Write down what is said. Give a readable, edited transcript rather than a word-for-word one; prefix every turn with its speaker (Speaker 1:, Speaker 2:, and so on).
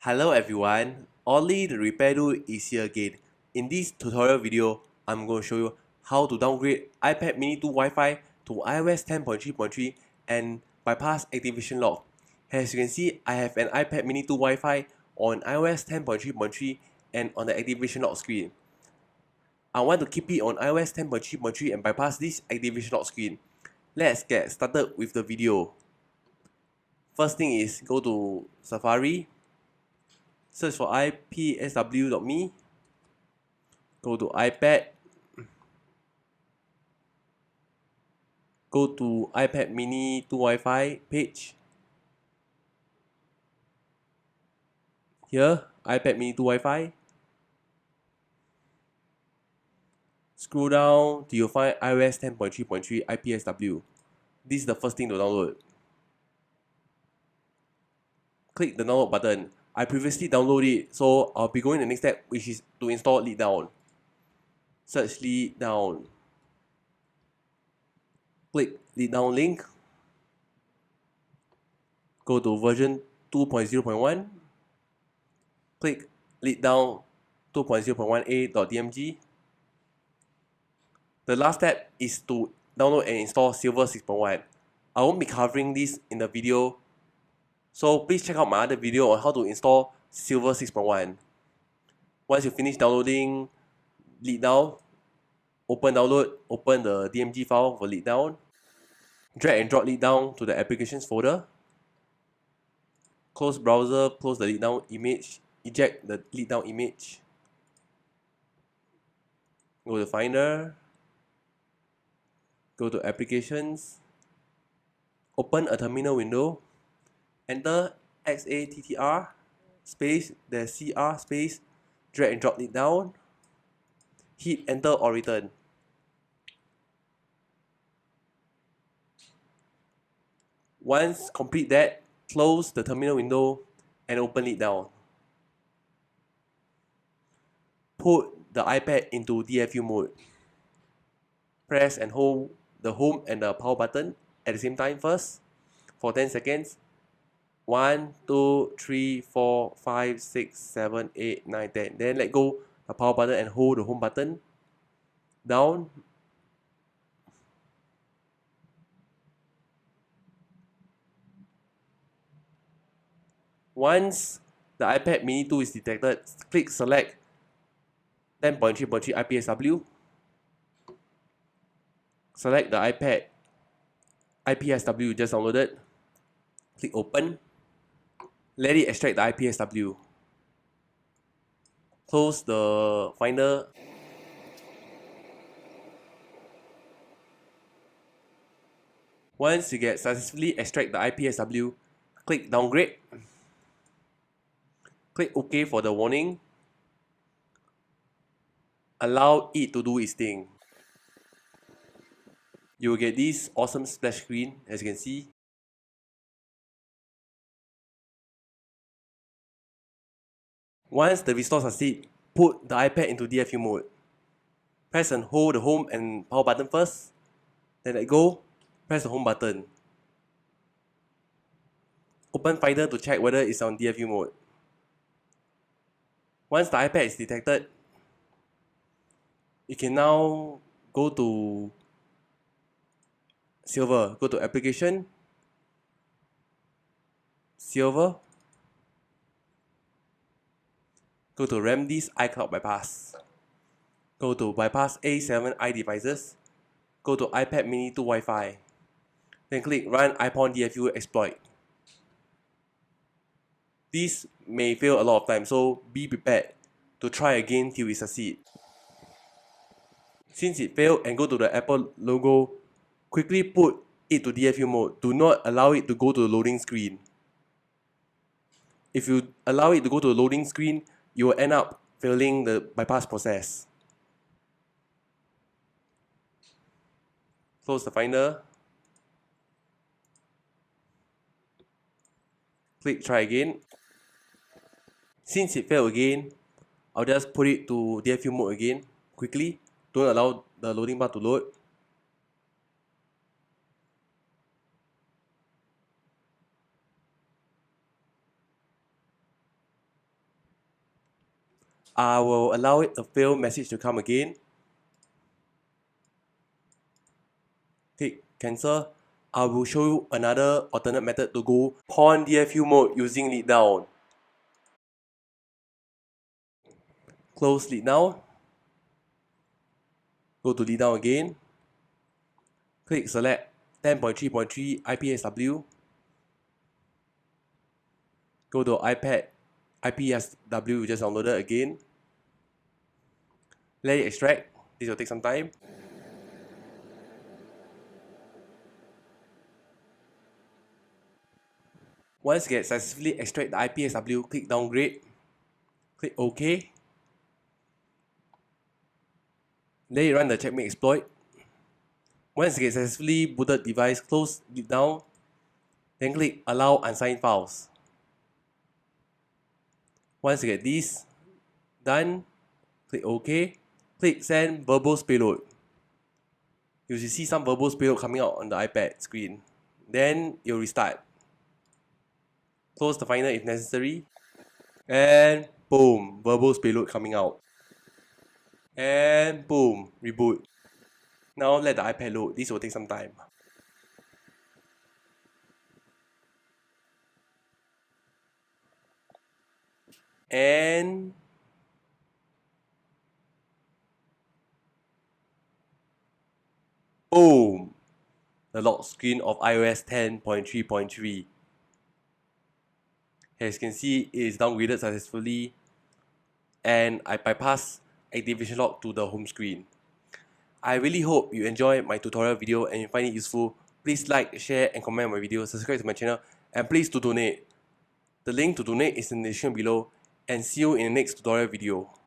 Speaker 1: Hello everyone, Ollie the repair dude is here again. In this tutorial video, I'm going to show you how to downgrade iPad mini 2 Wi-Fi to iOS 10.3.3 and bypass activation lock. As you can see, I have an iPad mini 2 Wi-Fi on iOS 10.3.3 and on the activation lock screen. I want to keep it on iOS 10.3.3 and bypass this activation lock screen. Let's get started with the video. First thing is go to Safari. Search for ipsw.me, go to iPad, go to iPad mini 2 Wi-Fi page. Here, iPad mini 2 Wi-Fi. Scroll down till you find iOS 10.3.3 IPSW. This is the first thing to download. Click the download button. I previously downloaded it, so I'll be going to the next step, which is to install leetdown. Search leetdown. Click leetdown link. Go to version 2.0.1. Click leetdown 2.0.1a.dmg. The last step is to download and install Sliver 6.1. I won't be covering this in the video, so please check out my other video on how to install Sliver 6.1. Once you finish downloading leetdown, open download, open the DMG file for leetdown, drag and drop leetdown to the applications folder, close browser, close the leetdown image, eject the leetdown image, go to Finder, go to Applications, open a terminal window, enter XATTR space, the CR space, drag and drop it down, hit enter or return. Once complete that, close the terminal window and open it down. Put the iPad into DFU mode. Press and hold the home and the power button at the same time first for 10 seconds. 1, 2, 3, 4, 5, 6, 7, 8, 9, 10. Then let go the power button and hold the home button down. Once the iPad mini 2 is detected, click select 10.3.3 IPSW. Select the iPad IPSW just downloaded. Click open. Let it extract the IPSW. Close the Finder. Once you get successfully extract the IPSW, click downgrade. Click OK for the warning. Allow it to do its thing. You will get this awesome splash screen, as you can see. Once the restore succeeds, put the iPad into DFU mode. Press and hold the home and power button first, then let go, press the home button. Open Finder to check whether it's on DFU mode. Once the iPad is detected, you can now go to Sliver, go to Application, Sliver, go to Remedies iCloud Bypass, go to Bypass A7i devices, go to iPad mini 2 Wi-Fi, then click Run iPod DFU exploit. This may fail a lot of times, so be prepared to try again till it succeeds. Since it failed and go to the Apple logo, quickly put it to DFU mode. Do not allow it to go to the loading screen. If you allow it to go to the loading screen, you will end up failing the bypass process. Close the Finder. Click try again. Since it failed again, I'll just put it to DFU mode again, quickly. Don't allow the loading bar to load. I will allow it a fail message to come again. Click cancel. I will show you another alternate method to go pawn DFU mode using lead down. Close lead down. Go to lead down again. Click select 10.3.3 IPSW. Go to iPad IPSW we just downloaded again. Let it extract. This will take some time. Once you get successfully extract the IPSW, click downgrade. Click OK. Let it run the checkmate exploit. Once you get successfully booted device, close it down. Then click allow unsigned files. Once you get this done, click OK. Click send verbose payload. You should see some verbose payload coming out on the iPad screen. Then you'll restart. Close the Finder if necessary. And boom, verbose payload coming out. And boom, reboot. Now let the iPad load. This will take some time. And boom, the lock screen of iOS 10.3.3. As you can see, it is downgraded successfully, and I bypass activation lock to the home screen. I really hope you enjoy my tutorial video and you find it useful. Please like, share and comment on my video, subscribe to my channel, and please do donate. The link to donate is in the description below, and see you in the next tutorial video.